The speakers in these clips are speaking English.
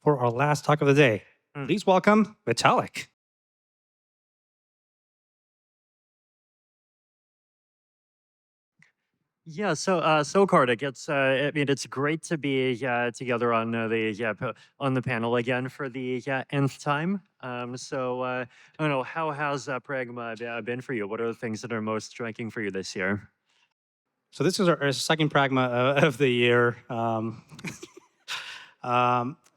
For our last talk of the day, please welcome Vitalik. Yeah, so Kartik, I mean, it's great to be together on on the panel again for the nth time. I don't know, how has Pragma been for you? What are the things that are most striking for you this year? So this is our second Pragma of the year.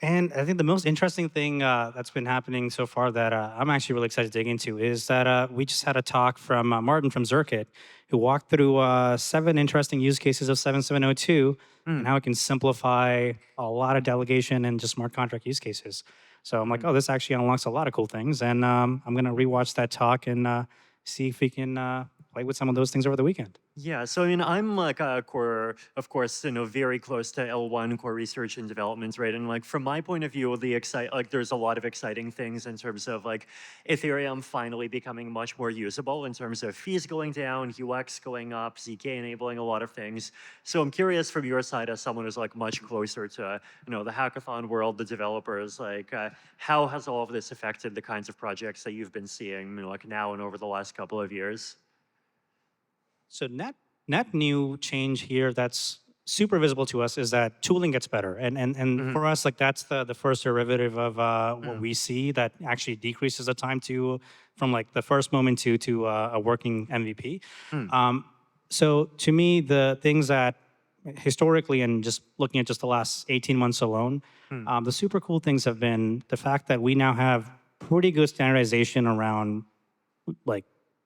And I think the most interesting thing that's been happening so far that I'm actually really excited to dig into is that we just had a talk from Martin from Zirkit, who walked through 7 interesting use cases of 7702 and how it can simplify a lot of delegation and just smart contract use cases. So I'm like, oh, this actually unlocks a lot of cool things. And I'm going to rewatch that talk and see if we can play with some of those things over the weekend. Yeah, so I mean, I'm like a core, of course, very close to L1 core research and development, right? And like from my point of view, there's a lot of exciting things in terms of like Ethereum finally becoming much more usable in terms of fees going down, UX going up, ZK enabling a lot of things. So I'm curious from your side as someone who's like much closer to the hackathon world, the developers, like how has all of this affected the kinds of projects that you've been seeing, like now and over the last couple of years? So net new change here that's super visible to us is that tooling gets better. And for us, like that's the first derivative of what we see that actually decreases the time from like the first moment to a working MVP. So to me, the things that historically and just looking at just the last 18 months alone, the super cool things have been the fact that we now have pretty good standardization around like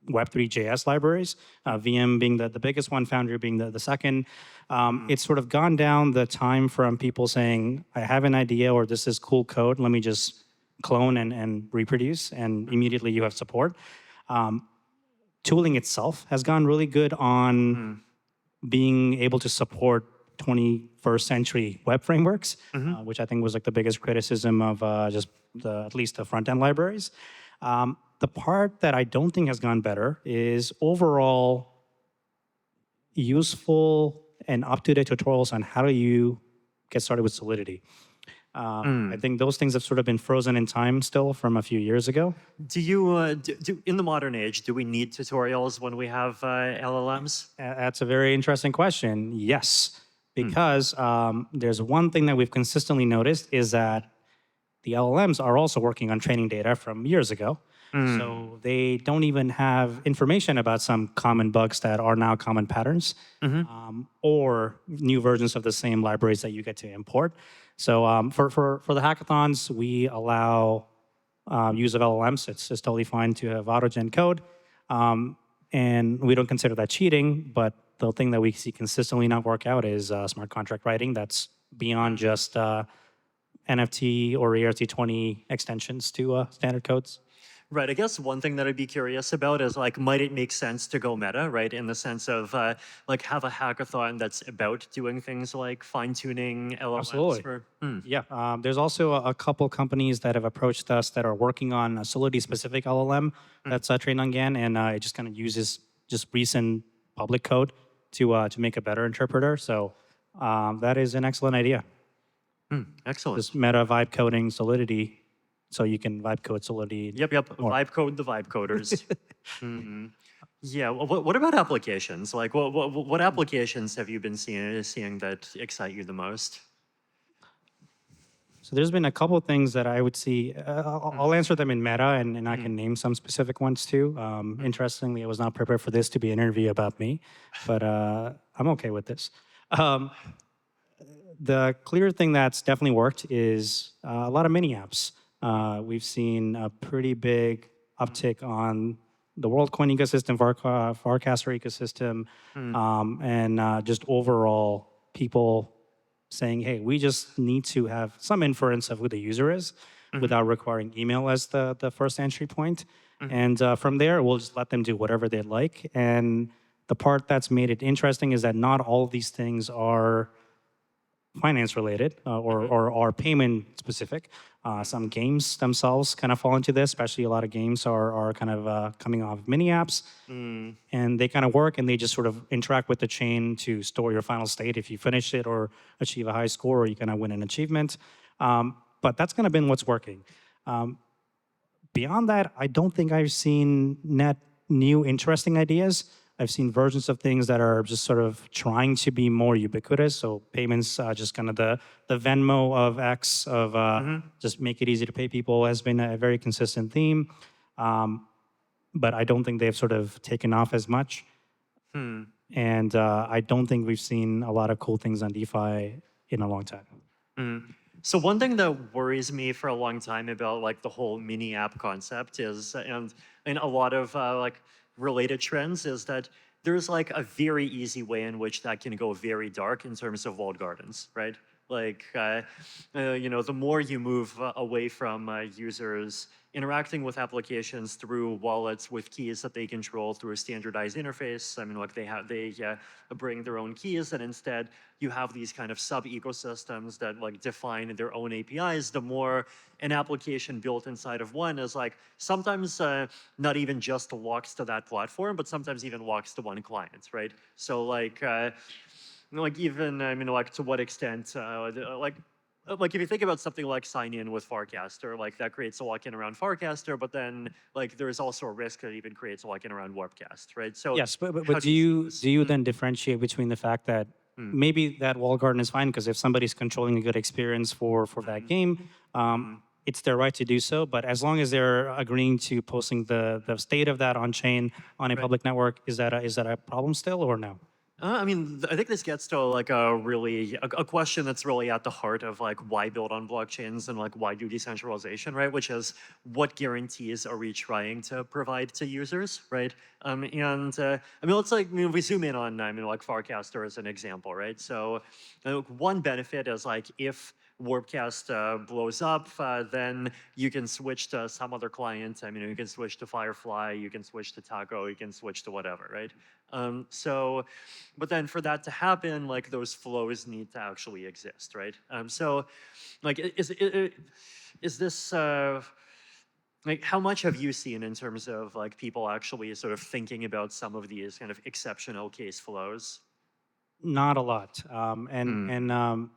Web3 JS libraries, VM being the biggest one, Foundry being the second. It's sort of gone down the time from people saying, I have an idea or this is cool code, let me just clone and reproduce, and immediately you have support. Tooling itself has gone really good on being able to support 21st century web frameworks, which I think was like the biggest criticism of at least the front-end libraries. The part that I don't think has gone better is overall useful and up-to-date tutorials on how do you get started with Solidity. I think those things have sort of been frozen in time still from a few years ago. Do you, in the modern age, do we need tutorials when we have LLMs? That's a very interesting question. Yes, because there's one thing that we've consistently noticed is that the LLMs are also working on training data from years ago. So they don't even have information about some common bugs that are now common patterns or new versions of the same libraries that you get to import. So for the hackathons, we allow use of LLMs. It's totally fine to have auto-gen code. And we don't consider that cheating, but the thing that we see consistently not work out is smart contract writing that's beyond just NFT or ERC20 extensions to standard codes. Right. I guess one thing that I'd be curious about is like, might it make sense to go meta, right? In the sense of like have a hackathon that's about doing things like fine-tuning LLMs. Absolutely. Yeah. There's also a couple companies that have approached us that are working on a Solidity-specific LLM that's trained on GAN, and it just kind of uses just recent public code to make a better interpreter. So that is an excellent idea. Excellent. Just meta vibe coding Solidity. So you can vibe code Solidity. Yep. Vibe code the vibe coders. Yeah. What about applications? Like, what applications have you been seeing that excite you the most? So there's been a couple of things that I would see. I'll answer them in meta, and I can name some specific ones too. Interestingly, I was not prepared for this to be an interview about me, but I'm okay with this. The clear thing that's definitely worked is a lot of mini apps. We've seen a pretty big uptick on the WorldCoin ecosystem, Farcaster ecosystem, and just overall people saying, hey, we just need to have some inference of who the user is without requiring email as the first entry point. And from there, we'll just let them do whatever they like. And the part that's made it interesting is that not all of these things are finance related or are payment specific. Some games themselves kind of fall into this, especially a lot of games are kind of coming off mini apps. And they kind of work and they just sort of interact with the chain to store your final state if you finish it or achieve a high score or you kind of win an achievement. But that's kind of been what's working. Beyond that, I don't think I've seen net new interesting ideas. I've seen versions of things that are just sort of trying to be more ubiquitous. So payments, just kind of the Venmo of X, of just make it easy to pay people has been a very consistent theme. But I don't think they've sort of taken off as much. And I don't think we've seen a lot of cool things on DeFi in a long time. So one thing that worries me for a long time about like the whole mini app concept is, and a lot of like related trends is that there's like a very easy way in which that can go very dark in terms of walled gardens, right? Like, you know, the more you move away from users interacting with applications through wallets with keys that they control through a standardized interface. I mean, like they bring their own keys, and instead you have these kind of sub ecosystems that like define their own APIs. The more an application built inside of one is like sometimes not even just locks to that platform, but sometimes even locks to one client, right? So like even I mean, like to what extent like if you think about something like sign in with Farcaster, like that creates a lock-in around Farcaster, but then like there's also a risk that it even creates a lock-in around Warpcast, right? So yes, but do you then differentiate between the fact that maybe that walled garden is fine because if somebody's controlling a good experience for that game, it's their right to do so. But as long as they're agreeing to posting the state of that on chain on a public network, is that a problem still or no? I mean, I think this gets to like a question that's really at the heart of like why build on blockchains and like why do decentralization, right? Which is what guarantees are we trying to provide to users, right? I mean, let's like we zoom in on like Farcaster as an example, right? So one benefit is like if Warpcast blows up, then you can switch to some other client. I mean, you can switch to Firefly, you can switch to Taco, you can switch to whatever, right? But then for that to happen, like those flows need to actually exist, right? So, like, is this like how much have you seen in terms of like people actually sort of thinking about some of these kind of exceptional case flows? Not a lot, and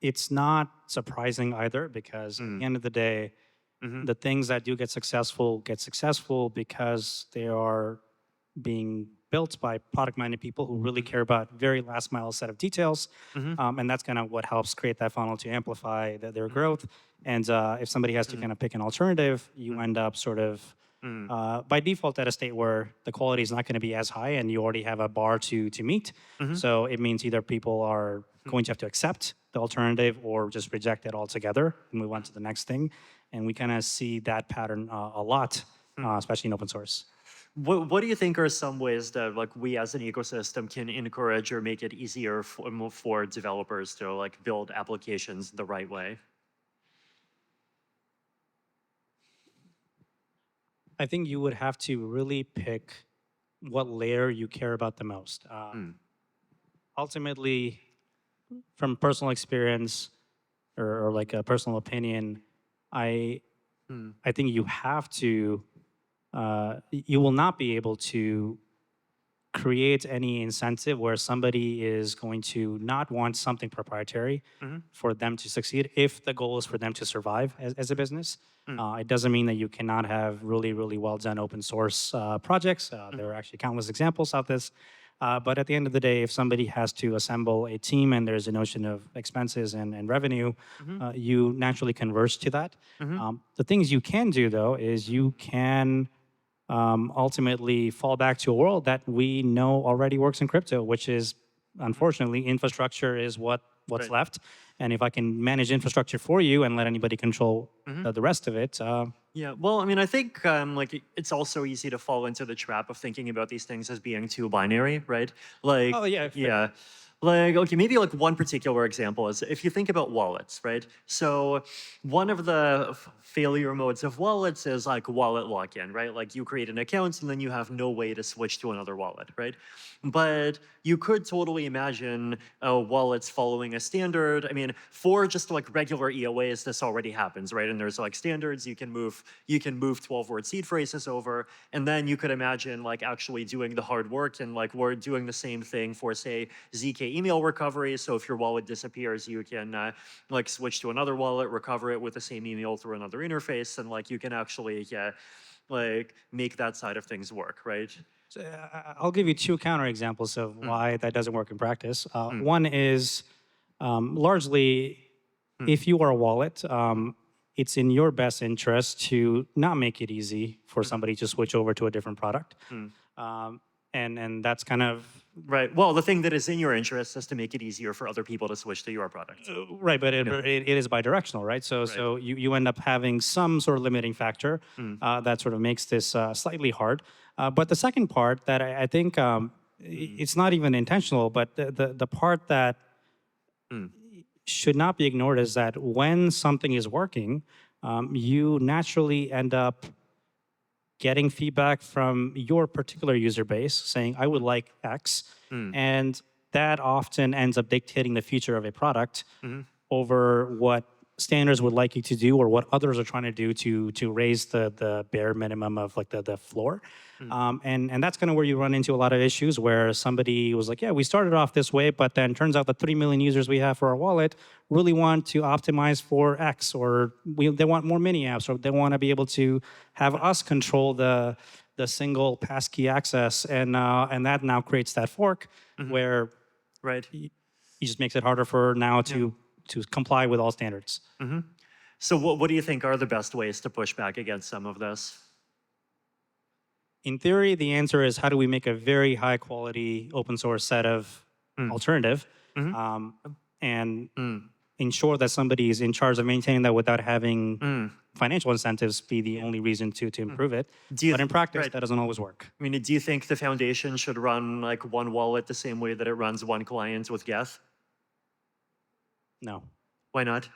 it's not surprising either because at the end of the day, the things that do get successful because they are being built by product-minded people who really care about very last mile set of details. And that's kind of what helps create that funnel to amplify their growth. And if somebody has to kind of pick an alternative, you end up sort of by default at a state where the quality is not going to be as high and you already have a bar to meet. So it means either people are going to have to accept the alternative or just reject it altogether and move on to the next thing. And we kind of see that pattern a lot, especially in open source. What do you think are some ways that like we as an ecosystem can encourage or make it easier for developers to like build applications the right way? I think you would have to really pick what layer you care about the most. Ultimately, from personal experience or like a personal opinion, I think you have to, you will not be able to create any incentive where somebody is going to not want something proprietary for them to succeed if the goal is for them to survive as a business. It doesn't mean that you cannot have really, really well done open source projects. There are actually countless examples of this. But at the end of the day, if somebody has to assemble a team and there's a notion of expenses and revenue, you naturally converge to that. The things you can do, though, is you can ultimately fall back to a world that we know already works in crypto, which is, unfortunately, infrastructure is what's left. And if I can manage infrastructure for you and let anybody control the rest of it. Yeah, well, I mean, I think like it's also easy to fall into the trap of thinking about these things as being too binary, right? Like, Oh, yeah. yeah. Like, okay, maybe like one particular example is if you think about wallets, right? So one of the failure modes of wallets is like wallet lock-in, right? Like you create an account and then you have no way to switch to another wallet, right? But you could totally imagine wallets following a standard. I mean, for just like regular EOAs, this already happens, right? And there's like standards you can move 12-word seed phrases over, and then you could imagine like actually doing the hard work and like we're doing the same thing for say ZK email recovery. So if your wallet disappears, you can like switch to another wallet, recover it with the same email through another interface, and like you can actually like make that side of things work, right? So, I'll give you two counterexamples of why that doesn't work in practice. One is largely if you are a wallet, it's in your best interest to not make it easy for somebody to switch over to a different product. And that's kind of right. Well, the thing that is in your interest is to make it easier for other people to switch to your product. Right, but it is bidirectional, right? So you end up having some sort of limiting factor that sort of makes this slightly hard. But the second part that I think it's not even intentional, but the part that should not be ignored is that when something is working, you naturally end up getting feedback from your particular user base saying, I would like X. And that often ends up dictating the future of a product over what standards would like you to do or what others are trying to do to raise the bare minimum of like the floor. And that's kind of where you run into a lot of issues where somebody was like, yeah, we started off this way, but then turns out the 3 million users we have for our wallet really want to optimize for X, or they want more mini apps, or they want to be able to have us control the single passkey access, and that now creates that fork where it just makes it harder for now to comply with all standards. So what do you think are the best ways to push back against some of this? In theory, the answer is how do we make a very high quality open source set of alternative and ensure that somebody is in charge of maintaining that without having financial incentives be the only reason to improve it. But in practice, that doesn't always work. I mean, do you think the foundation should run like one wallet the same way that it runs one client with Geth? No. Why not?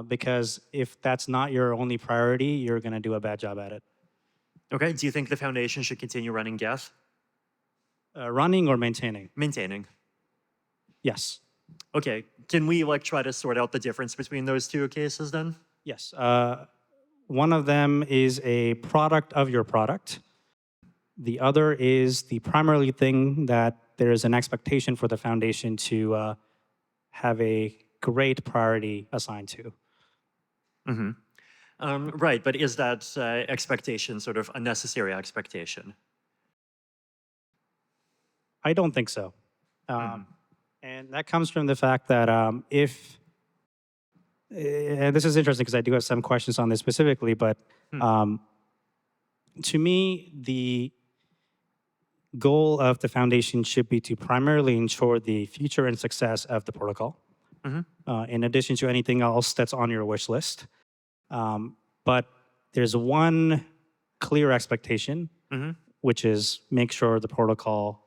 Because if that's not your only priority, you're going to do a bad job at it. Okay. Do you think the foundation should continue running Geth? Running or maintaining? Maintaining. Yes. Okay. Can we like try to sort out the difference between those two cases then? Yes. One of them is a product of your product. The other is the primary thing that there is an expectation for the foundation to have a great priority assigned to. Right, but is that expectation sort of a necessary expectation? I don't think so. And that comes from the fact that if, and this is interesting because I do have some questions on this specifically, but to me, the goal of the foundation should be to primarily ensure the future and success of the protocol, in addition to anything else that's on your wish list. But there's one clear expectation, which is make sure the protocol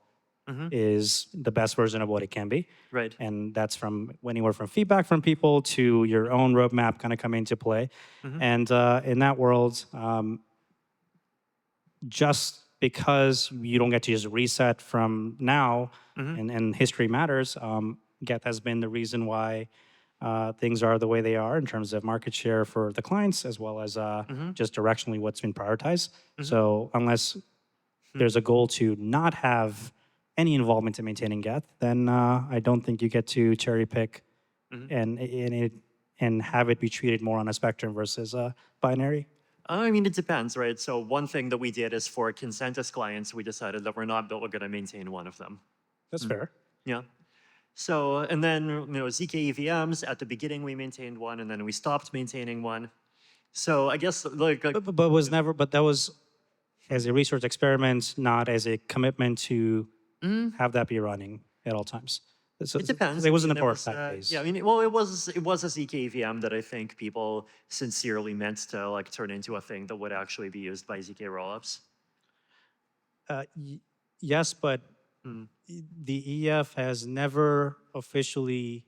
is the best version of what it can be. Right. And that's from anywhere from feedback from people to your own roadmap kind of come into play. And in that world, just because you don't get to just reset from now and history matters, Geth has been the reason why things are the way they are in terms of market share for the clients as well as just directionally what's been prioritized. So unless there's a goal to not have any involvement in maintaining Geth, then I don't think you get to cherry pick and have it be treated more on a spectrum versus binary. I mean, it depends, right? So one thing that we did is for consensus clients, we decided that we're not going to maintain one of them. That's fair. Yeah. So, and then, ZK EVMs, at the beginning we maintained one, and then we stopped maintaining one. So I guess like but that was as a research experiment, not as a commitment to have that be running at all times. So it depends. It wasn't a prototype phase. Yeah, I mean, well, it was a ZK EVM that I think people sincerely meant to like turn into a thing that would actually be used by ZK rollups. Yes, but the EF has never officially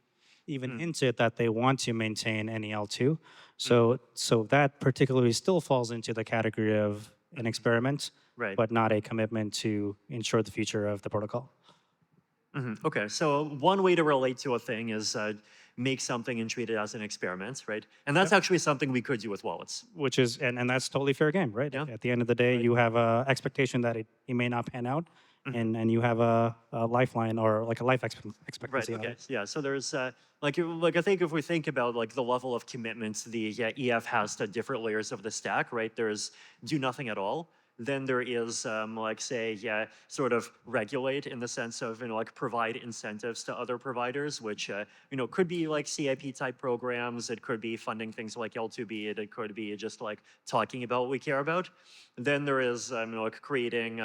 even hinted that they want to maintain any L2. So that particularly still falls into the category of an experiment, Right. but not a commitment to ensure the future of the protocol. Okay, so one way to relate to a thing is make something and treat it as an experiment, right? And that's actually something we could do with wallets. Which is, and that's totally fair game, right? Yeah. At the end of the day, you have a expectation that it may not pan out, and you have a lifeline or like a life expectancy. Right. on Okay. it. Yeah. So there's like I think if we think about like the level of commitments the EF has to different layers of the stack, right? There's do nothing at all. Then there is like say sort of regulate in the sense of like provide incentives to other providers, which could be like CIP type programs. It could be funding things like L2B. It could be just like talking about what we care about. Then there is like creating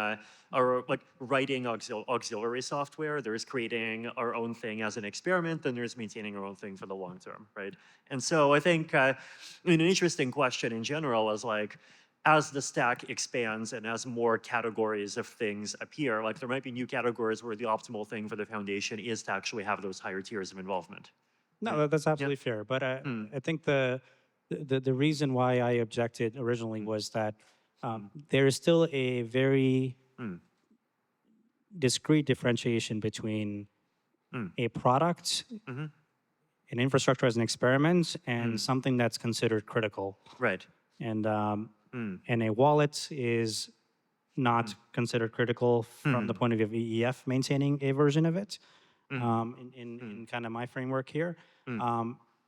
or like writing auxiliary software. There's creating our own thing as an experiment. Then there's maintaining our own thing for the long term, right? And so I think an interesting question in general is like, as the stack expands and as more categories of things appear, like there might be new categories where the optimal thing for the foundation is to actually have those higher tiers of involvement. No, that's absolutely fair. But I think the reason why I objected originally was that there is still a very discrete differentiation between a product, an infrastructure as an experiment, and something that's considered critical. Right. And a wallet is not considered critical from the point of view of EEF maintaining a version of it. In kind of my framework here,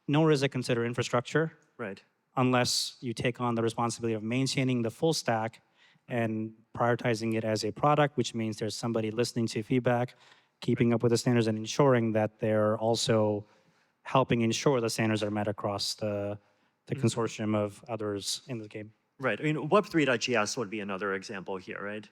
nor is it considered infrastructure. Right. Unless you take on the responsibility of maintaining the full stack and prioritizing it as a product, which means there's somebody listening to feedback, keeping up with the standards, and ensuring that they're also helping ensure the standards are met across the consortium of others in the game. Right. I mean, Web3.js would be another example here, right?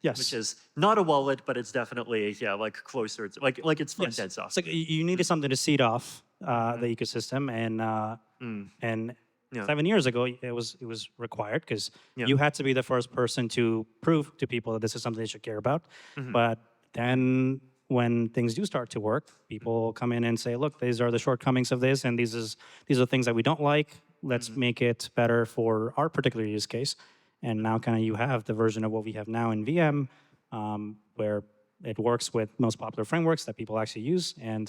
Yes. Which is not a wallet, but it's definitely like closer to like it's front-end software. It's like you needed something to seed off the ecosystem, and 7 years ago it was required because you had to be the first person to prove to people that this is something they should care about. But then when things do start to work, people come in and say, look, these are the shortcomings of this, and these are things that we don't like. Let's make it better for our particular use case. And now kind of you have the version of what we have now in VM, where it works with most popular frameworks that people actually use, and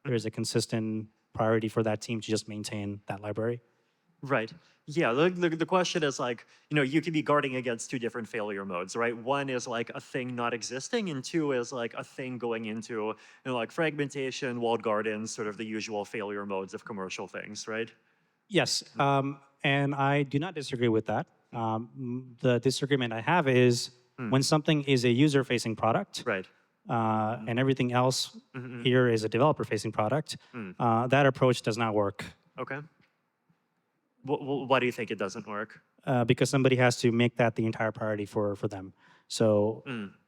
there's a consistent priority for that team to just maintain that library. Right. Yeah. The question is like, you can be guarding against two different failure modes, right? One is like a thing not existing, and two is like a thing going into like fragmentation, walled gardens, sort of the usual failure modes of commercial things, right? Yes, and I do not disagree with that. The disagreement I have is when something is a user-facing product, right, and everything else here is a developer-facing product, that approach does not work. Okay. Why do you think it doesn't work? Because somebody has to make that the entire priority for them. So,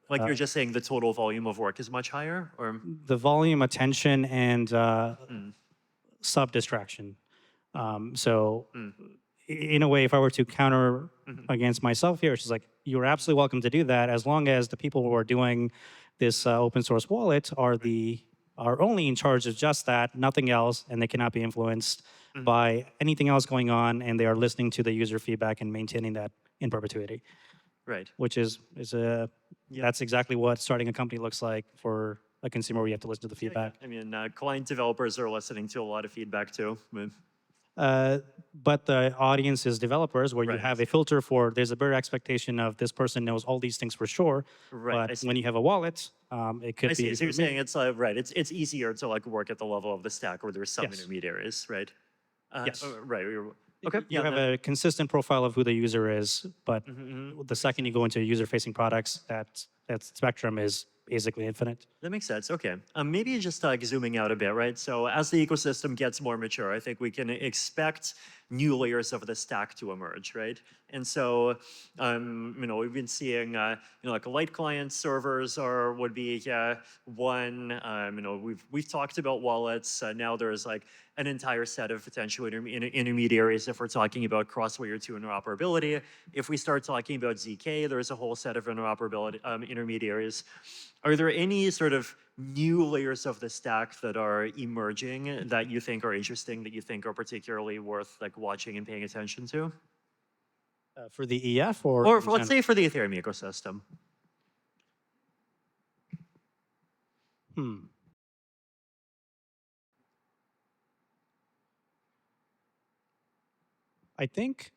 like you're just saying the total volume of work is much higher, or the volume, attention, and sub-distraction. In a way, if I were to counter against myself here, it's just like, you're absolutely welcome to do that as long as the people who are doing this open source wallet are only in charge of just that, nothing else, and they cannot be influenced by anything else going on, and they are listening to the user feedback and maintaining that in perpetuity. Right. Which that's exactly what starting a company looks like for a consumer where you have to listen to the feedback. Yeah. I mean, client developers are listening to a lot of feedback too. But the audience is developers, where you have a filter for, there's a better expectation of this person knows all these things for sure. Right. But when you have a wallet, it could be. So you're saying it's right. It's easier to like work at the level of the stack where there's some intermediaries, right? Yes. Right. Okay. You have a consistent profile of who the user is, but the second you go into user-facing products, that spectrum is basically infinite. That makes sense. Okay. Maybe just like zooming out a bit, right? So as the ecosystem gets more mature, I think we can expect new layers of the stack to emerge, right? And so, we've been seeing, like light client servers would be one. We've talked about wallets. Now there's like an entire set of potential intermediaries if we're talking about cross-layer 2 interoperability. If we start talking about ZK, there's a whole set of interoperability intermediaries. Are there any sort of new layers of the stack that are emerging that you think are interesting, that you think are particularly worth like watching and paying attention to? For the EF or Let's say for the Ethereum ecosystem. I think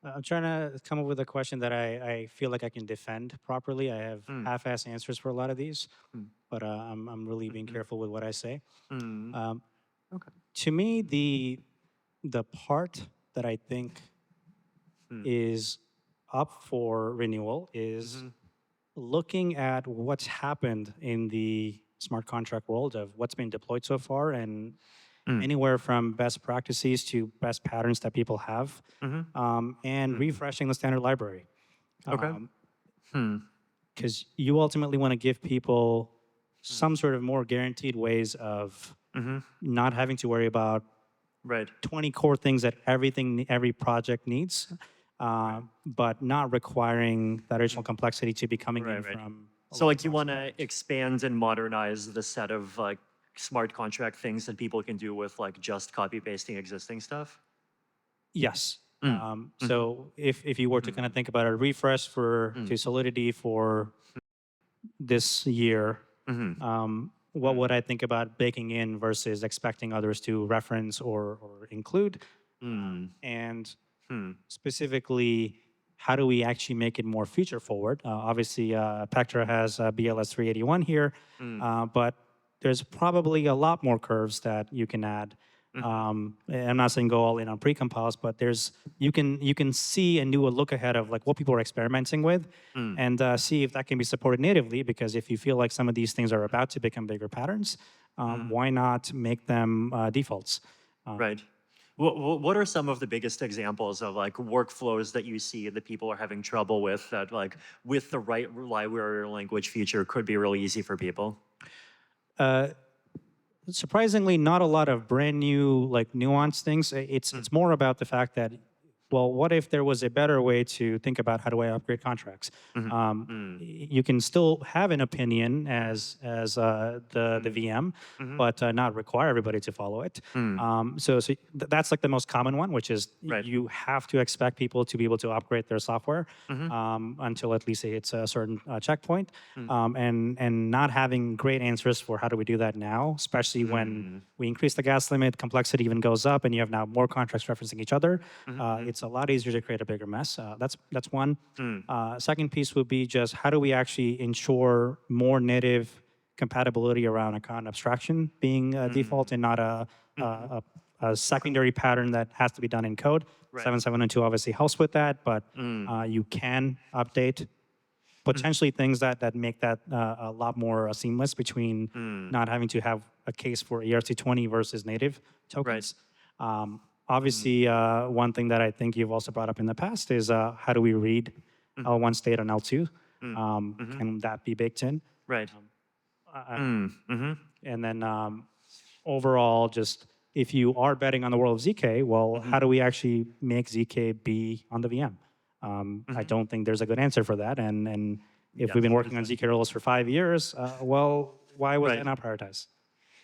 I'm trying to come up with a question that I feel like I can defend properly. I have half-ass answers for a lot of these, but I'm really being careful with what I say. Okay. To me, the part that I think is up for renewal is looking at what's happened in the smart contract world of what's been deployed so far and anywhere from best practices to best patterns that people have, and refreshing the standard library. Okay. Because you ultimately want to give people some sort of more guaranteed ways of not having to worry about 20 core things that every project needs, but not requiring that additional complexity to be coming in from. So like you want to expand and modernize the set of like smart contract things that people can do with like just copy pasting existing stuff? Yes. So if you were to kind of think about a refresh to Solidity for this year, what would I think about baking in versus expecting others to reference or include? And specifically, how do we actually make it more future forward? Obviously, Pectra has BLS 381 here, but there's probably a lot more curves that you can add. I'm not saying go all in on pre-compiles, but you can see and do a look ahead of like what people are experimenting with, and see if that can be supported natively. Because if you feel like some of these things are about to become bigger patterns, why not make them defaults? Right. What are some of the biggest examples of like workflows that you see that people are having trouble with that like with the right library or language feature could be really easy for people? Surprisingly, not a lot of brand new, like nuanced things. It's more about the fact that, well, what if there was a better way to think about how do I upgrade contracts? You can still have an opinion as the VM, but not require everybody to follow it. So that's like the most common one, which is you have to expect people to be able to upgrade their software until at least it's a certain checkpoint, and not having great answers for how do we do that now, especially when we increase the gas limit, complexity even goes up, and you have now more contracts referencing each other. It's a lot easier to create a bigger mess. That's one. Second piece would be just how do we actually ensure more native compatibility around account abstraction being default and not a secondary pattern that has to be done in code. 7702 obviously helps with that, but you can update potentially things that make that a lot more seamless between not having to have a case for ERC20 versus native tokens. Obviously, one thing that I think you've also brought up in the past is how do we read L1 state on L2? Can that be baked in? And then overall, just if you are betting on the world of ZK, well, how do we actually make ZK be on the VM? I don't think there's a good answer for that. And if we've been working on ZK rollups for 5 years, well, why was that not prioritized?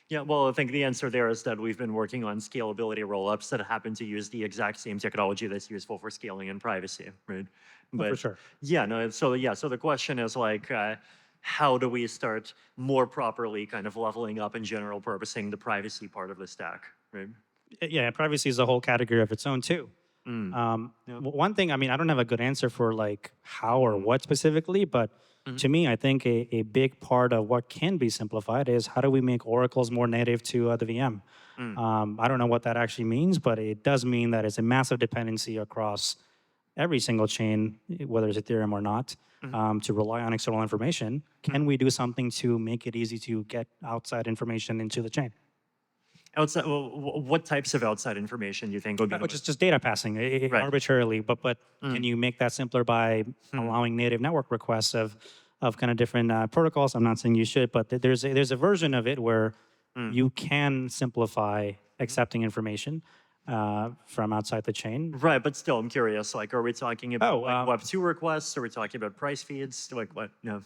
Yeah, well, I think the answer there is that we've been working on scalability rollups that happen to use the exact same technology that's useful for scaling and privacy, right? But, for sure. Yeah, no, so the question is like, how do we start more properly kind of leveling up and general purposing the privacy part of the stack, right? Yeah, privacy is a whole category of its own too. One thing, I mean, I don't have a good answer for like how or what specifically, but to me, I think a big part of what can be simplified is how do we make oracles more native to the VM? I don't know what that actually means, but it does mean that it's a massive dependency across every single chain, whether it's Ethereum or not, to rely on external information, can we do something to make it easy to get outside information into the chain? Outside, well, what types of outside information do you think would be the Which is just data passing Right. arbitrarily, but can you make that simpler by allowing native network requests of kind of different protocols? I'm not saying you should, but there's a version of it where you can simplify accepting information from outside the chain. Right, but still, I'm curious. Like, are we talking about like Oh, Web2 requests? Are we talking about price feeds? Like, what? No.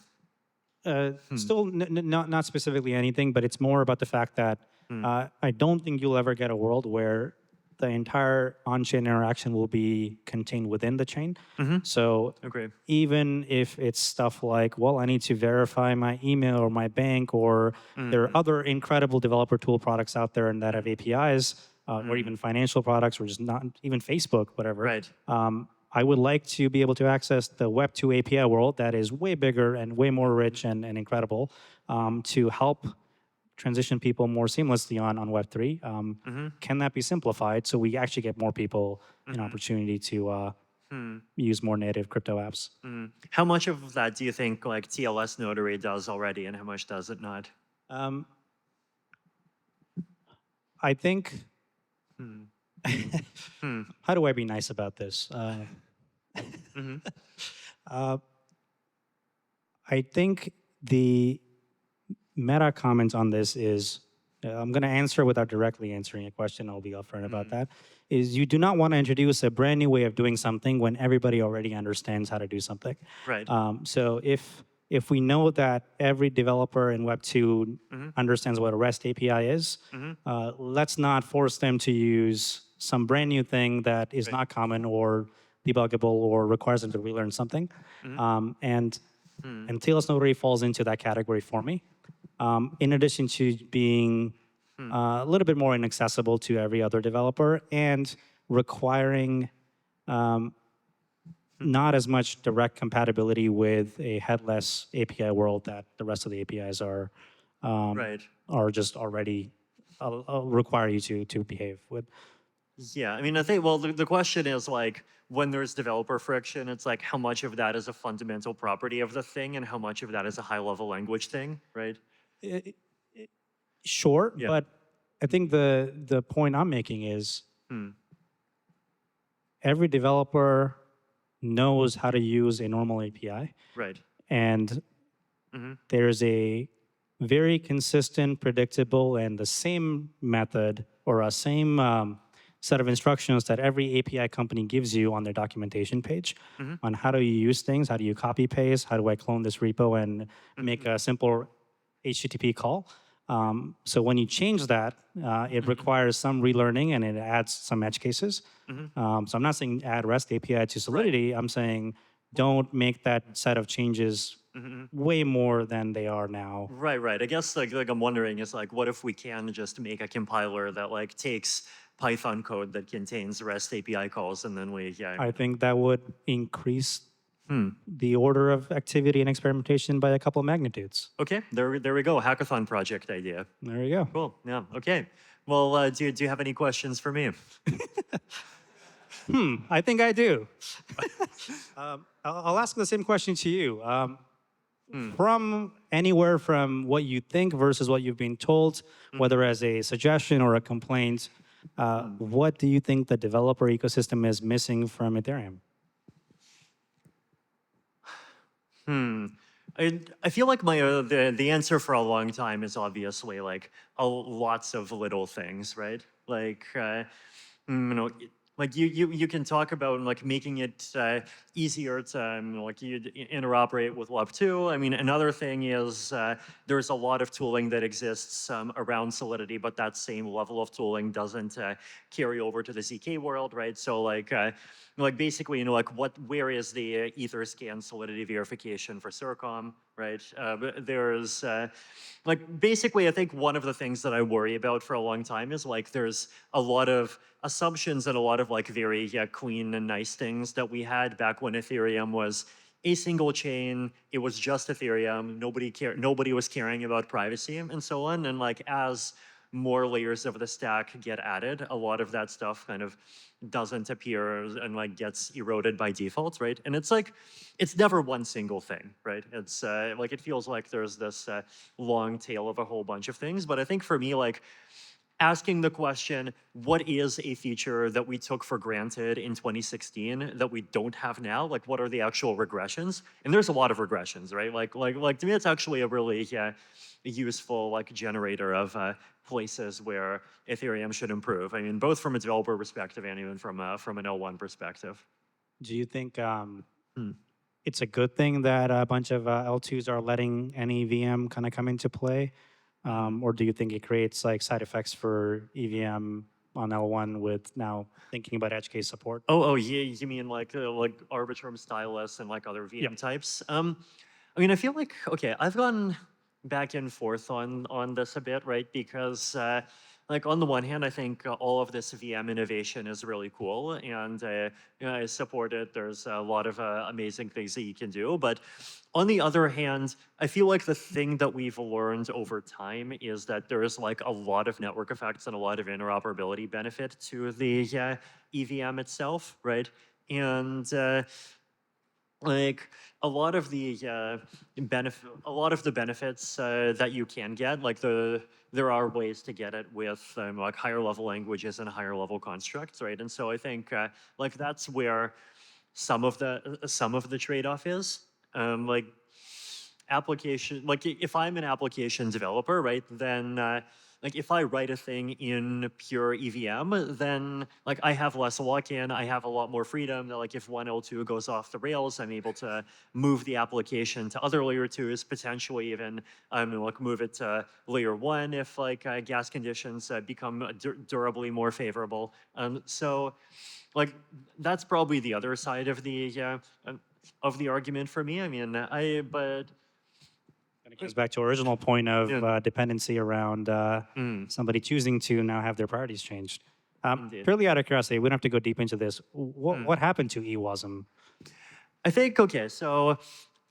Still, not specifically anything, but it's more about the fact that I don't think you'll ever get a world where the entire on-chain interaction will be contained within the chain. So Okay. even if it's stuff like, well, I need to verify my email or my bank, or there are other incredible developer tool products out there and that have APIs, or even financial products, or just not even Facebook, whatever. Right. I would like to be able to access the Web2 API world that is way bigger and way more rich and incredible to help transition people more seamlessly on Web3. Can that be simplified so we actually get more people an opportunity to use more native crypto apps? How much of that do you think like TLS Notary does already, and how much does it not? I think. How do I be nice about this? I think the meta comment on this is, I'm going to answer without directly answering a question. I'll be upfront about that. Is you do not want to introduce a brand new way of doing something when everybody already understands how to do something. Right. So if we know that every developer in Web2 understands what a REST API is, let's not force them to use some brand new thing that is not common or debuggable or requires them to relearn something. And TLS Notary falls into that category for me. In addition to being a little bit more inaccessible to every other developer and requiring not as much direct compatibility with a headless API world that the rest of the APIs are just already require you to behave with. Yeah, I mean, I think, well, the question is like, when there's developer friction, it's like how much of that is a fundamental property of the thing and how much of that is a high-level language thing, right? Sure, but I think the point I'm making is every developer knows how to use a normal API. Right. And there's a very consistent, predictable, and the same method or a same set of instructions that every API company gives you on their documentation page on how do you use things, how do you copy paste, how do I clone this repo and make a simple HTTP call. So when you change that, it requires some relearning and it adds some edge cases. So I'm not saying add REST API to Solidity. I'm saying don't make that set of changes way more than they are now. Right. I guess like I'm wondering is like, what if we can just make a compiler that like takes Python code that contains REST API calls and then I think that would increase the order of activity and experimentation by a couple of magnitudes. Okay, there we go. Hackathon project idea. There you go. Cool. Yeah. Okay. Well, do you have any questions for me? I think I do. I'll ask the same question to you. From anywhere from what you think versus what you've been told, whether as a suggestion or a complaint, what do you think the developer ecosystem is missing from Ethereum? I feel like my the answer for a long time is obviously like lots of little things, right? Like you know, like you can talk about like making it easier to like you interoperate with Web2. I mean, another thing is there's a lot of tooling that exists around Solidity, but that same level of tooling doesn't carry over to the ZK world, right? So like basically, you know, like where is the Etherscan Solidity verification for Circom, right? There's like basically, I think one of the things that I worry about for a long time is like there's a lot of assumptions and a lot of like very clean and nice things that we had back when Ethereum was a single chain. It was just Ethereum. Nobody was caring about privacy and so on. And like as more layers of the stack get added, a lot of that stuff kind of doesn't appear and like gets eroded by default, right? And it's like, it's never one single thing, right? It's like, it feels like there's this long tail of a whole bunch of things. But I think for me, like, asking the question, what is a feature that we took for granted in 2016 that we don't have now? Like, what are the actual regressions? And there's a lot of regressions, right? Like to me, it's actually a really useful like generator of places where Ethereum should improve. I mean, both from a developer perspective and even from an L1 perspective. Do you think it's a good thing that a bunch of L2s are letting any VM kind of come into play? Or do you think it creates like side effects for EVM on L1 with now thinking about edge case support? Oh, yeah, you mean like Arbitrum stylus and like other VM types? I mean, I feel like, okay, I've gone back and forth on this a bit, right? Because like on the one hand, I think all of this VM innovation is really cool, and you know, I support it. There's a lot of amazing things that you can do, but on the other hand, I feel like the thing that we've learned over time is that there is like a lot of network effects and a lot of interoperability benefit to the EVM itself, right? And like a lot of the benefits that you can get, like there are ways to get it with like higher level languages and higher level constructs, right? And so I think like that's where some of the trade-off is. Like application, like if I'm an application developer, right, then like if I write a thing in pure EVM, then like I have less lock-in, I have a lot more freedom. That like if one L2 goes off the rails, I'm able to move the application to other layer 2s, potentially even like move it to layer 1 if like gas conditions become durably more favorable. So like that's probably the other side of the argument for me. I mean, but It goes back to original point of dependency around somebody choosing to now have their priorities changed. Purely out of curiosity, we don't have to go deep into this. What happened to EWASM? I think, okay, so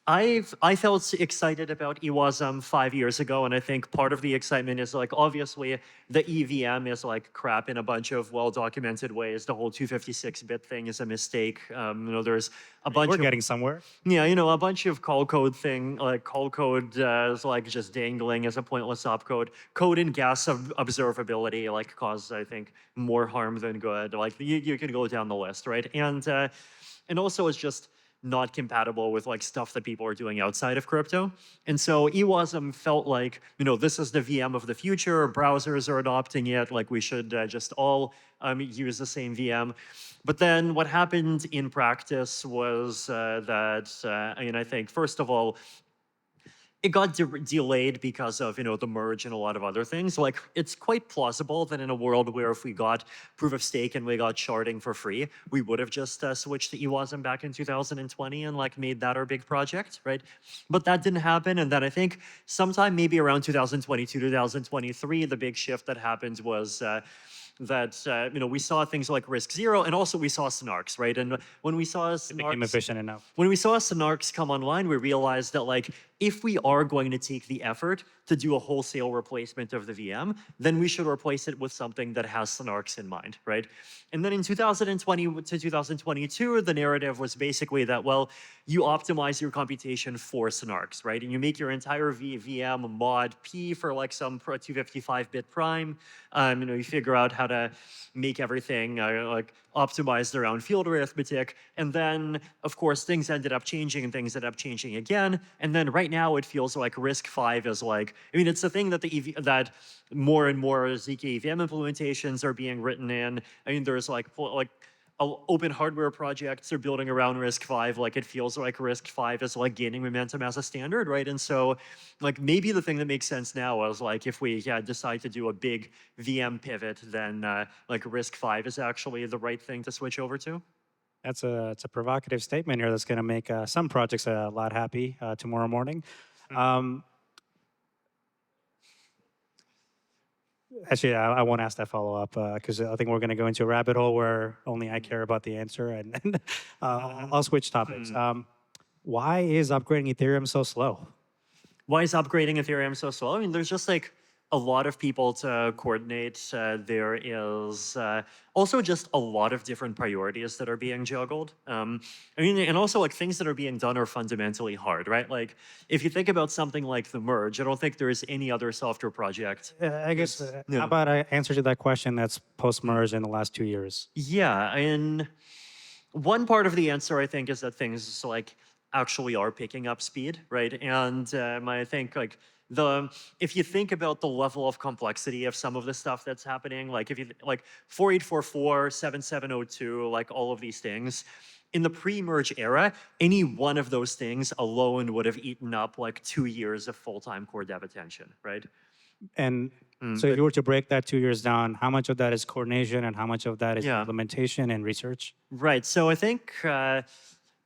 I felt excited about EWASM 5 years ago, and I think part of the excitement is like obviously the EVM is like crap in a bunch of well-documented ways. The whole 256-bit thing is a mistake. You know, there's a bunch. We're getting somewhere. Yeah, you know, a bunch of call code is like just dangling as a pointless opcode. Code and gas observability like cause I think more harm than good. Like you can go down the list, right? And also it's just not compatible with like stuff that people are doing outside of crypto. And so EWASM felt like, you know, this is the VM of the future. Browsers are adopting it. Like we should just all use the same VM. But then what happened in practice was that, I mean, I think first of all, it got delayed because of, you know, the merge and a lot of other things. Like, it's quite plausible that in a world where if we got proof of stake and we got sharding for free, we would have just switched to EWASM back in 2020 and like made that our big project, right? But that didn't happen. And then I think sometime maybe around 2022, 2023, the big shift that happened was that you know, we saw things like RISC-V, and also we saw snarks, right? And when we saw snarks, it became efficient enough. When we saw snarks come online, we realized that like if we are going to take the effort to do a wholesale replacement of the VM, then we should replace it with something that has snarks in mind, right? And then in 2020 to 2022, the narrative was basically that, well, you optimize your computation for snarks, right? And you make your entire VM mod P for like some 255-bit prime. You know, you figure out how to make everything like optimized around field arithmetic. And then, of course, things ended up changing and things ended up changing again. And then right now it feels like RISC-V is like, I mean, it's the thing that that more and more ZK EVM implementations are being written in. I mean, there's like open hardware projects are building around RISC-V. Like it feels like RISC-V is like gaining momentum as a standard, right? And so like maybe the thing that makes sense now is like if we decide to do a big VM pivot, then like RISC-V is actually the right thing to switch over to. It's a provocative statement here that's going to make some projects a lot happy tomorrow morning. Actually, I won't ask that follow-up because I think we're going to go into a rabbit hole where only I care about the answer, and I'll switch topics. Why is upgrading Ethereum so slow? Why is upgrading Ethereum so slow? I mean, there's just like a lot of people to coordinate. There is also just a lot of different priorities that are being juggled. I mean, and also like things that are being done are fundamentally hard, right? Like if you think about something like the merge, I don't think there is any other software project. I guess, Yeah. how about I answer to that question that's post-merge in the last 2 years? Yeah, and one part of the answer I think is that things like actually are picking up speed, right? And I think like if you think about the level of complexity of some of the stuff that's happening, like if you like 4844, 7702, like all of these things, in the pre-merge era, any one of those things alone would have eaten up like 2 years of full-time core dev attention, right? And so if you were to break that 2 years down, how much of that is coordination and how much of that is Yeah. implementation and research? Right. So I think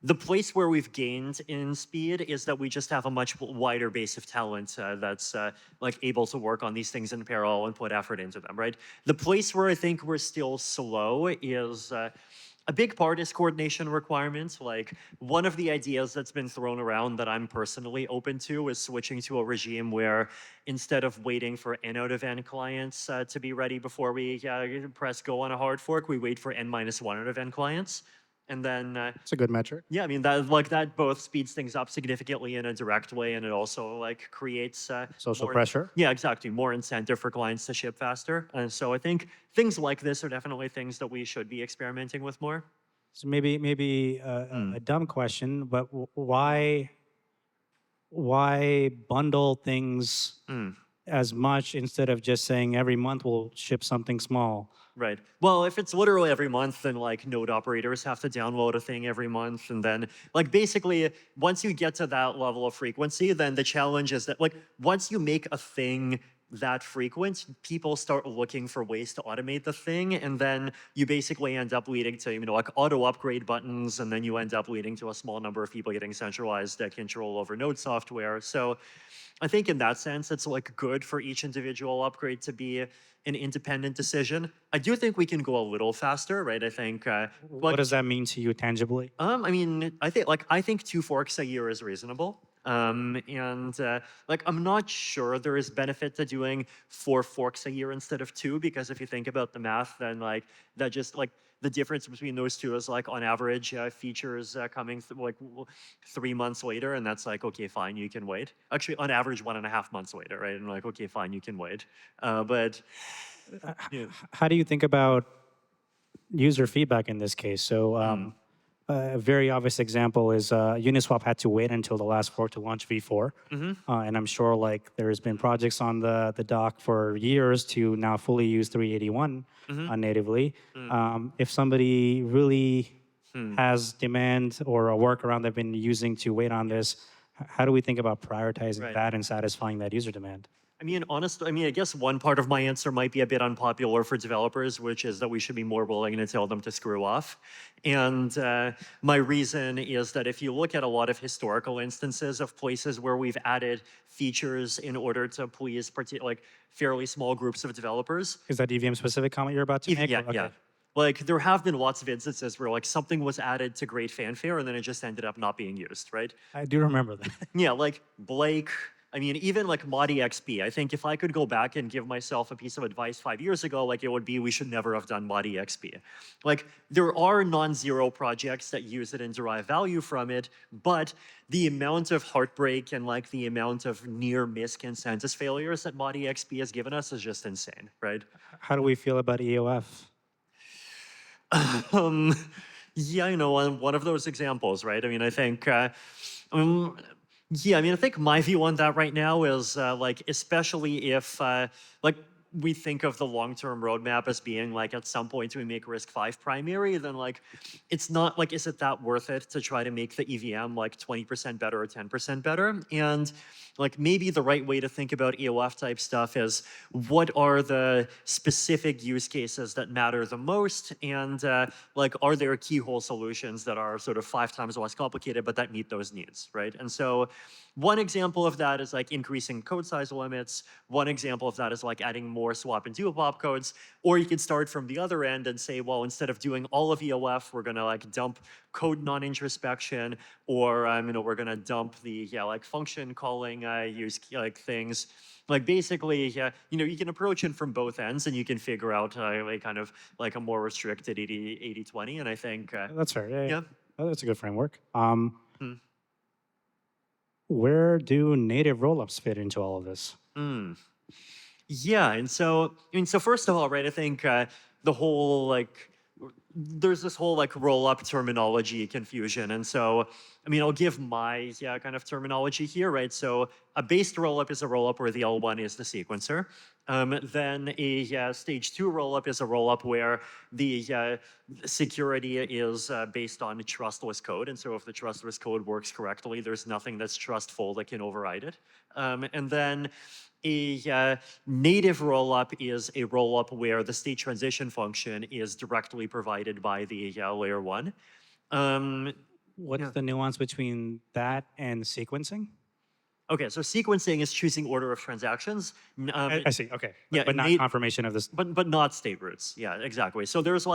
the place where we've gained in speed is that we just have a much wider base of talent that's like able to work on these things in parallel and put effort into them, right? The place where I think we're still slow is a big part is coordination requirements. Like one of the ideas that's been thrown around that I'm personally open to is switching to a regime where instead of waiting for N out of N clients to be ready before we press go on a hard fork, we wait for N-1 out of N clients. And then It's a good metric. yeah, I mean that both speeds things up significantly in a direct way, and it also like creates Social more, pressure. yeah, exactly, more incentive for clients to ship faster. And so I think things like this are definitely things that we should be experimenting with more. So maybe a dumb question, but why bundle things as much instead of just saying every month we'll ship something small? Right. Well, if it's literally every month, then like node operators have to download a thing every month. And then like basically once you get to that level of frequency, then the challenge is that like once you make a thing that frequent, people start looking for ways to automate the thing. And then you basically end up leading to, like auto upgrade buttons. And then you end up leading to a small number of people getting centralized control over node software. So I think in that sense, it's like good for each individual upgrade to be an independent decision. I do think we can go a little faster, right? I think. What does that mean to you tangibly? I mean, I think 2 forks a year is reasonable. And like I'm not sure there is benefit to doing 4 forks a year instead of 2, because if you think about the math, then like that just like the difference between those two is like on average features coming like 3 months later, and that's like okay, fine, you can wait. Actually, on average 1.5 months later, right? And like okay, fine, you can wait. But yeah. How do you think about user feedback in this case? So a very obvious example is Uniswap had to wait until the last fork to launch V4. And I'm sure like there's been projects on the dock for years to now fully use 381 natively. If somebody really has demand or a workaround they've been using to wait on this, how do we think about prioritizing that and satisfying that user demand? I mean, honestly, I guess one part of my answer might be a bit unpopular for developers, which is that we should be more willing to tell them to screw off. And my reason is that if you look at a lot of historical instances of places where we've added features in order to please like fairly small groups of developers. Is that EVM specific comment you're about to make? Yeah, Okay. yeah. Like there have been lots of instances where like something was added to great fanfare and then it just ended up not being used, right? I do remember that. Yeah, like Blake. I mean, even like ModiXP, I think if I could go back and give myself a piece of advice 5 years ago, like it would be, we should never have done ModiXP. Like there are non-zero projects that use it and derive value from it, but the amount of heartbreak and like the amount of near miss consensus failures that ModiXP has given us is just insane, right? How do we feel about EOF? Yeah, one of those examples, right? I mean, I think, yeah, I mean, I think my view on that right now is like, especially if like we think of the long-term roadmap as being like at some point we make RISC-V primary, then like it's not like, is it that worth it to try to make the EVM like 20% better or 10% better? And like maybe the right way to think about EOF type stuff is what are the specific use cases that matter the most, and like are there keyhole solutions that are sort of 5 times less complicated but that meet those needs, right? And so one example of that is like increasing code size limits. One example of that is like adding more more swap and dual opcodes, or you could start from the other end and say, well, instead of doing all of EOF, we're gonna like dump code non-introspection, or we're gonna dump the function calling use like things. Like basically, you can approach it from both ends, and you can figure out kind of like a more restricted 80-20. And I think that's fair. Yeah, yeah. That's a good framework. Hmm. Where do native rollups fit into all of this? Yeah, and so first of all, right, I think the whole there's this whole roll-up terminology confusion. And so, I'll give my kind of terminology here, right? So a based rollup is a rollup where the L1 is the sequencer. Then a stage 2 rollup is a rollup where the security is based on trustless code. And so if the trustless code works correctly, there's nothing that's trustful that can override it. And then a native rollup is a rollup where the state transition function is directly provided by the layer 1. What's the nuance between that and sequencing? Okay, so sequencing is choosing order of transactions. I see. Okay, Yeah, but not confirmation of this. But not state roots. Yeah, exactly. So there's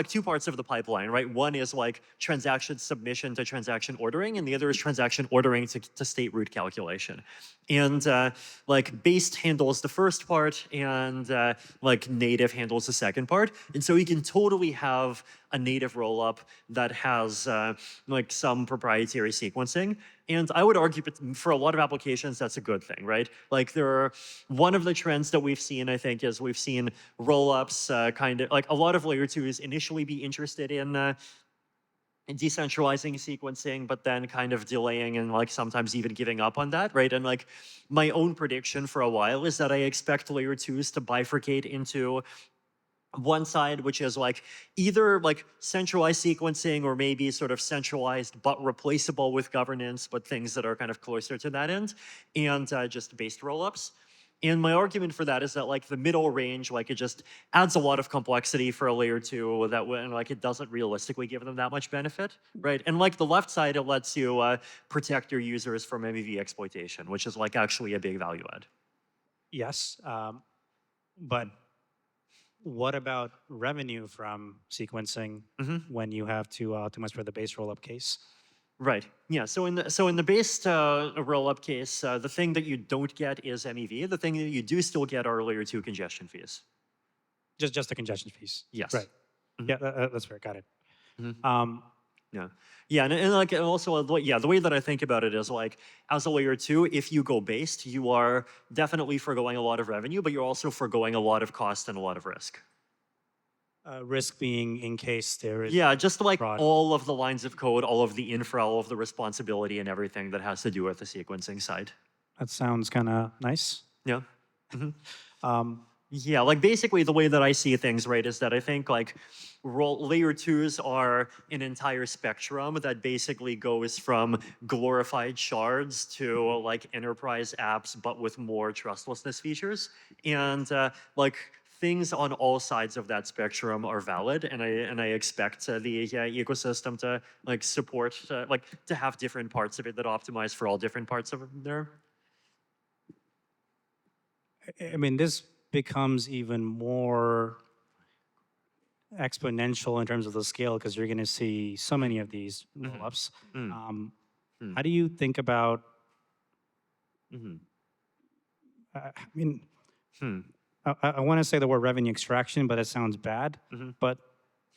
two parts of the pipeline, right? One is like transaction submission to transaction ordering, and the other is transaction ordering to state root calculation. And based handles the first part, and native handles the second part. And so you can totally have a native rollup that has some proprietary sequencing. And I would argue for a lot of applications, that's a good thing, right? One of the trends that we've seen, I think, is we've seen rollups kind of a lot of layer 2s initially be interested in decentralizing sequencing, but then kind of delaying and sometimes even giving up on that, right? And my own prediction for a while is that I expect layer 2s to bifurcate into one side, which is either centralized sequencing, or maybe sort of centralized but replaceable with governance, but things that are kind of closer to that end, and just based rollups. And my argument for that is that the middle range, it just adds a lot of complexity for a layer 2 that when it doesn't realistically give them that much benefit, right? And the left side, it lets you protect your users from MEV exploitation, which is actually a big value add. Yes, but what about revenue from sequencing when you have to optimize for the base rollup case? Right. Yeah. So in the based rollup case, the thing that you don't get is MEV. The thing that you do still get are layer 2 congestion fees. Just the congestion fees. Yes. Right. Yeah, that's fair. Got it. Yeah. Yeah, and also, the way that I think about it is as a layer 2, if you go based, you are definitely foregoing a lot of revenue, but you're also foregoing a lot of cost and a lot of risk. Risk being in case there is just fraud. all of the lines of code, all of the infra, all of the responsibility, and everything that has to do with the sequencing side. That sounds kind of nice. Yeah. Yeah, basically the way that I see things, right, is that I think layer 2s are an entire spectrum that basically goes from glorified shards to enterprise apps, but with more trustlessness features. And things on all sides of that spectrum are valid, and I expect the ecosystem to support to have different parts of it that optimize for all different parts of there. This becomes even more exponential in terms of the scale, because you're going to see so many of these rollups. How do you think about? I want to say the word revenue extraction, but it sounds bad. But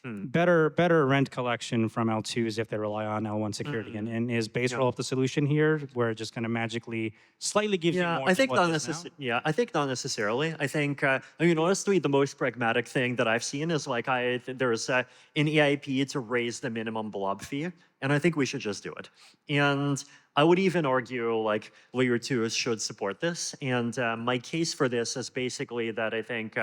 better rent collection from L2s if they rely on L1 security. And is base rollup the solution here, where it just kind of magically slightly gives you more? I think not necessarily. Yeah, I think not necessarily. I think honestly, the most pragmatic thing that I've seen is there's an EIP to raise the minimum blob fee, and I think we should just do it. And I would even argue layer 2s should support this. And my case for this is basically that I think,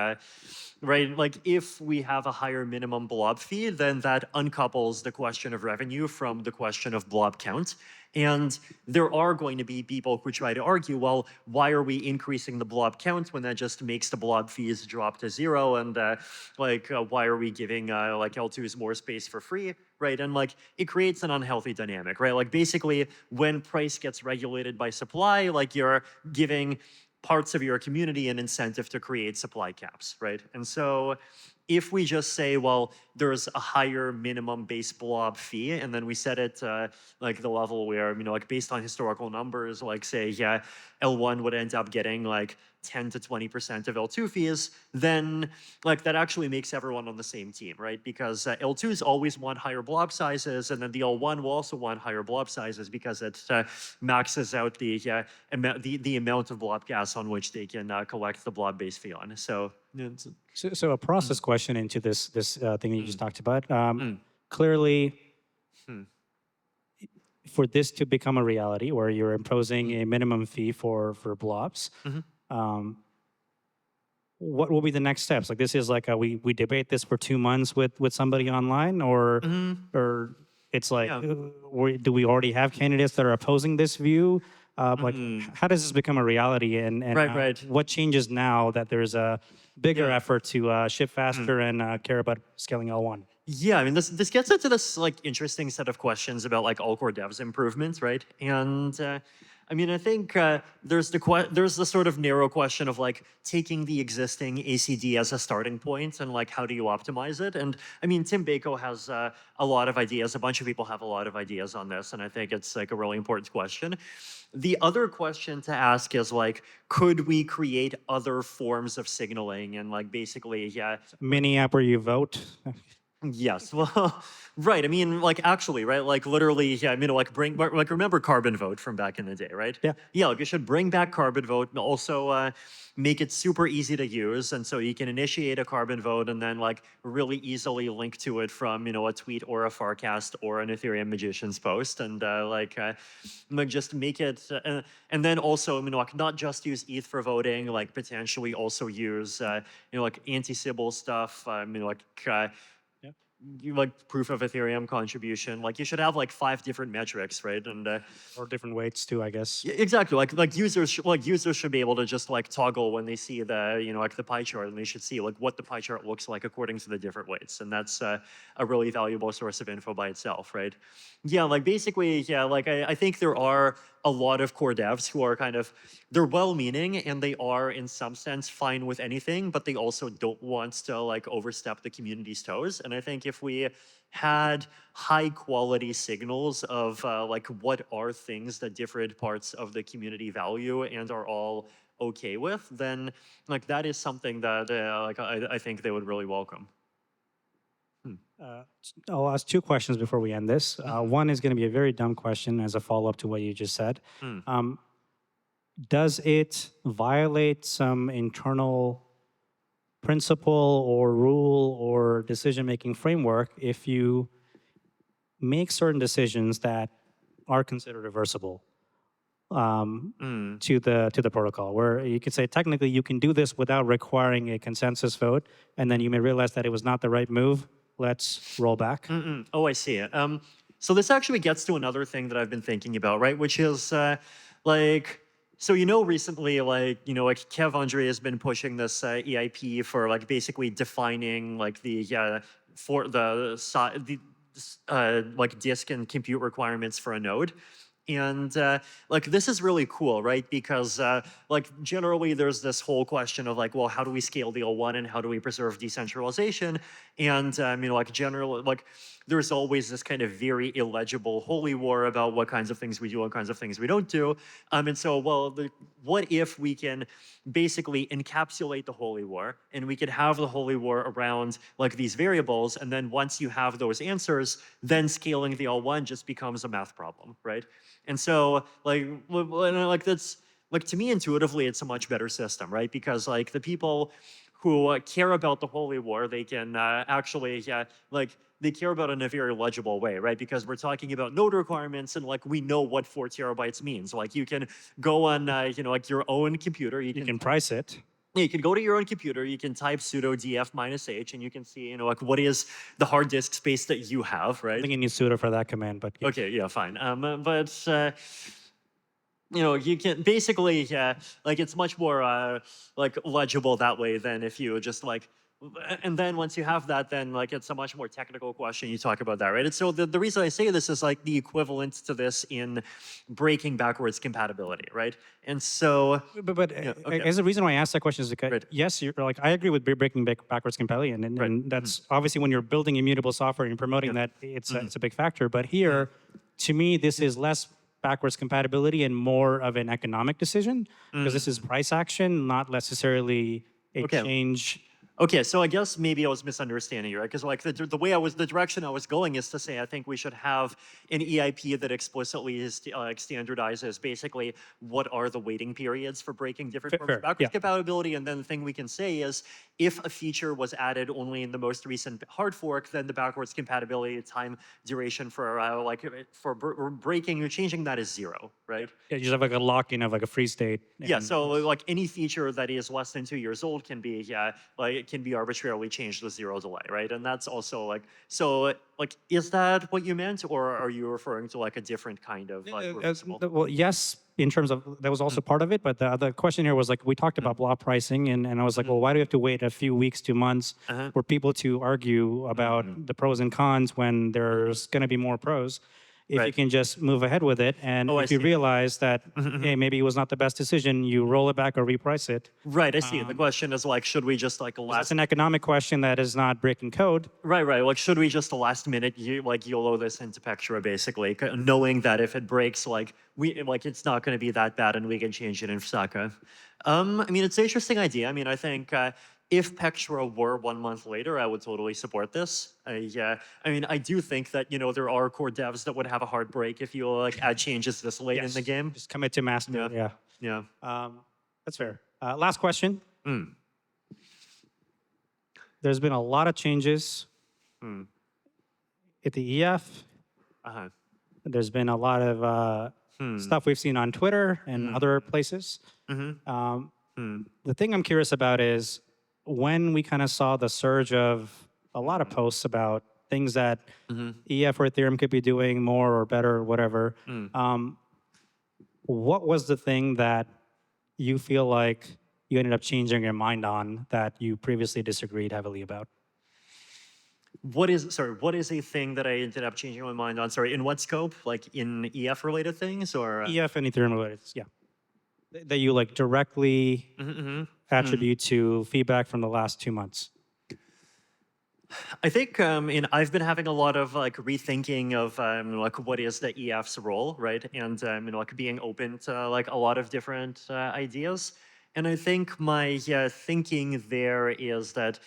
if we have a higher minimum blob fee, then that uncouples the question of revenue from the question of blob count. And there are going to be people who try to argue, well, why are we increasing the blob count when that just makes the blob fees drop to 0? And why are we giving L2s more space for free, right? And it creates an unhealthy dynamic, right? Basically, when price gets regulated by supply, you're giving parts of your community an incentive to create supply caps, right? And so if we just say, well, there's a higher minimum base blob fee, and then we set it like the level where, like based on historical numbers, like say, yeah, L1 would end up getting like 10 to 20% of L2 fees, then like that actually makes everyone on the same team, right? Because L2s always want higher blob sizes, and then the L1 will also want higher blob sizes because it maxes out the amount of blob gas on which they can collect the blob base fee on. So, So a process question into this thing that you just talked about. Clearly, for this to become a reality, where you're imposing a minimum fee for blobs, what will be the next steps? Like this is like we debate this for 2 months with somebody online, or it's like do we already have candidates that are opposing this view? Like how does this become a reality, and what changes now that there's a bigger effort to ship faster and care about scaling L1? Yeah, I mean, this gets into this like interesting set of questions about like all core devs improvements, right? And I mean, I think there's the sort of narrow question of like taking the existing ACD as a starting point and like how do you optimize it? And I mean, Tim Bako has a lot of ideas. A bunch of people have a lot of ideas on this, and I think it's like a really important question. The other question to ask is like, could we create other forms of signaling and like basically, Mini app where you vote. Yes, well, right. I mean, like actually, right? Like literally, yeah. I mean, like remember Carbon Vote from back in the day, right? Yeah. Yeah, like you should bring back Carbon Vote and also make it super easy to use, and so you can initiate a Carbon Vote and then like really easily link to it from a tweet or a Farcast or an Ethereum Magician's post, and like just make it, and then also like not just use ETH for voting, like potentially also use like anti-Sybil stuff. Like proof of Ethereum contribution. Like you should have like 5 different metrics, right? And or different weights too, I guess. Exactly. Like users should be able to just like toggle when they see the like the pie chart, and they should see like what the pie chart looks like according to the different weights, and that's a really valuable source of info by itself, right? Yeah, like basically, yeah, like I think there are a lot of core devs who are they're well-meaning and they are in some sense fine with anything, but they also don't want to like overstep the community's toes. And I think if we had high quality signals of like what are things that different parts of the community value and are all okay with, then like that is something that like I think they would really welcome. I'll ask 2 questions before we end this. One is going to be a very dumb question as a follow-up to what you just said. Does it violate some internal principle or rule or decision-making framework if you make certain decisions that are considered reversible to the protocol, where you could say technically you can do this without requiring a consensus vote, and then you may realize that it was not the right move. Let's roll back. Oh, I see it. So this actually gets to another thing that I've been thinking about, right? Which is like, so recently, like Kev Andre has been pushing this EIP for like basically defining like like disk and compute requirements for a node. And like this is really cool, right? Because like generally there's this whole question of like, well, how do we scale the L1 and how do we preserve decentralization? And like generally, like there's always this kind of very illegible holy war about what kinds of things we do, what kinds of things we don't do. And so, well, what if we can basically encapsulate the holy war, and we could have the holy war around like these variables, and then once you have those answers, then scaling the L1 just becomes a math problem, right? And so like that's like, to me intuitively it's a much better system, right? Because like the people who care about the holy war, they can actually like they care about it in a very legible way, right? Because we're talking about node requirements, and like we know what 4 terabytes means. Like you can go on like your own computer, you can price it. You can go to your own computer, you can type sudo df-h, and you can see, like what is the hard disk space that you have, right? I think you need sudo for that command, but yes. Okay, yeah, fine. You can basically, like it's much more like legible that way than if you just like and then once you have that, then like it's a much more technical question. You talk about that, right? And so the reason I say this is like the equivalent to this in breaking backwards compatibility, right? And so, But okay, as the reason why I asked that question is because, right, yes, you're like, I agree with breaking backwards compatibility, right, and that's obviously when you're building immutable software and you're promoting that, it's a big factor. But here, to me, this is less backwards compatibility and more of an economic decision, because this is price action, not necessarily a okay. change. Okay, so I guess maybe I was misunderstanding you, right? Because like the way the direction I was going is to say I think we should have an EIP that explicitly is standardizes basically what are the waiting periods for breaking different forms of backwards compatibility, and then the thing we can say is if a feature was added only in the most recent hard fork, then the backwards compatibility time duration for breaking or changing that is 0, right? Yeah, you just have like a lock-in of like a free state. Yeah, so like any feature that is less than 2 years old can be like it can be arbitrarily changed with 0 delay, right? And that's also like so like is that what you meant, or are you referring to like a different kind of like reversible? Well, yes, in terms of that was also part of it, but the other question here was like we talked about block pricing, and I was like, well, why do we have to wait a few weeks to months for people to argue about the pros and cons when there's going to be more pros? If you can just move ahead with it, and if you realize that, hey, maybe it was not the best decision, you roll it back or reprice it. Right, I see. The question is like, should we just like That's an economic question that is not breaking code. Right. Like, should we just last minute YOLO this into Pectra basically, knowing that if it breaks, like it's not going to be that bad, and we can change it in Fsaka. I mean, it's an interesting idea. I mean, I think. If Pectra were 1 month later, I would totally support this. I mean, I do think that there are core devs that would have a hard break if you like add changes this late in the game. Just commit to master. Yeah. That's fair. Last question. There's been a lot of changes at the EF. There's been a lot of stuff we've seen on Twitter and other places. The thing I'm curious about is when we kind of saw the surge of a lot of posts about things that EF or Ethereum could be doing more or better or whatever, what was the thing that you feel like you ended up changing your mind on that you previously disagreed heavily about? What is a thing that I ended up changing my mind on? Sorry, in what scope? Like in EF related things, or EF and Ethereum related, yeah. That you like directly attribute to feedback from the last 2 months. I think I've been having a lot of like rethinking of like what is the EF's role, right? And like being open to like a lot of different ideas. And I think my thinking there is that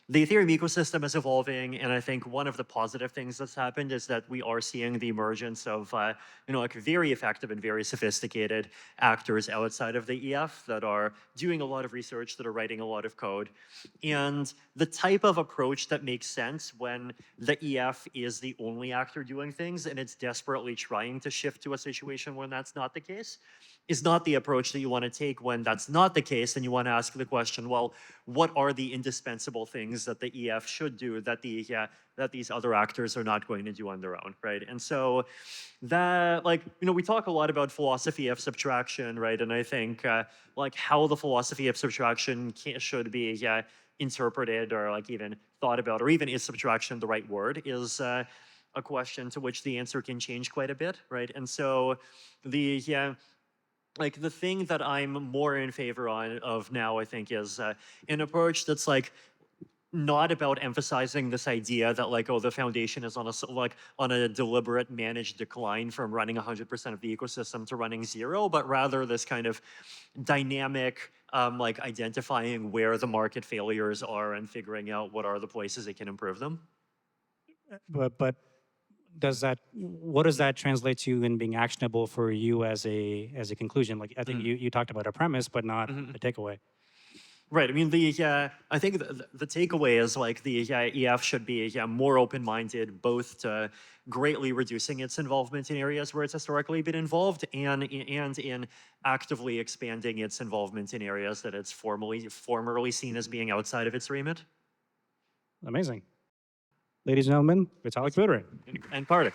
the Ethereum ecosystem is evolving, and I think one of the positive things that's happened is that we are seeing the emergence of like very effective and very sophisticated actors outside of the EF that are doing a lot of research, that are writing a lot of code. And the type of approach that makes sense when the EF is the only actor doing things and it's desperately trying to shift to a situation when that's not the case is not the approach that you want to take when that's not the case, and you want to ask the question, well, what are the indispensable things that the EF should do that that these other actors are not going to do on their own, right? And so that, like, we talk a lot about philosophy of subtraction, right? And I think like how the philosophy of subtraction should be interpreted or like even thought about, or even is subtraction the right word, is a question to which the answer can change quite a bit, right? And so like the thing that I'm more in favor of now, I think, is an approach that's like not about emphasizing this idea that like, oh, the foundation is on a deliberate managed decline from running 100% of the ecosystem to running 0, but rather this kind of dynamic like identifying where the market failures are and figuring out what are the places it can improve them. But what does that translate to in being actionable for you as a conclusion? Like I think you talked about a premise, but not a takeaway. Right. I mean, I think the takeaway is like the EF should be more open-minded, both to greatly reducing its involvement in areas where it's historically been involved, and in actively expanding its involvement in areas that it's formerly seen as being outside of its remit. Amazing. Ladies and gentlemen, Vitalik Buterin. And Kartik.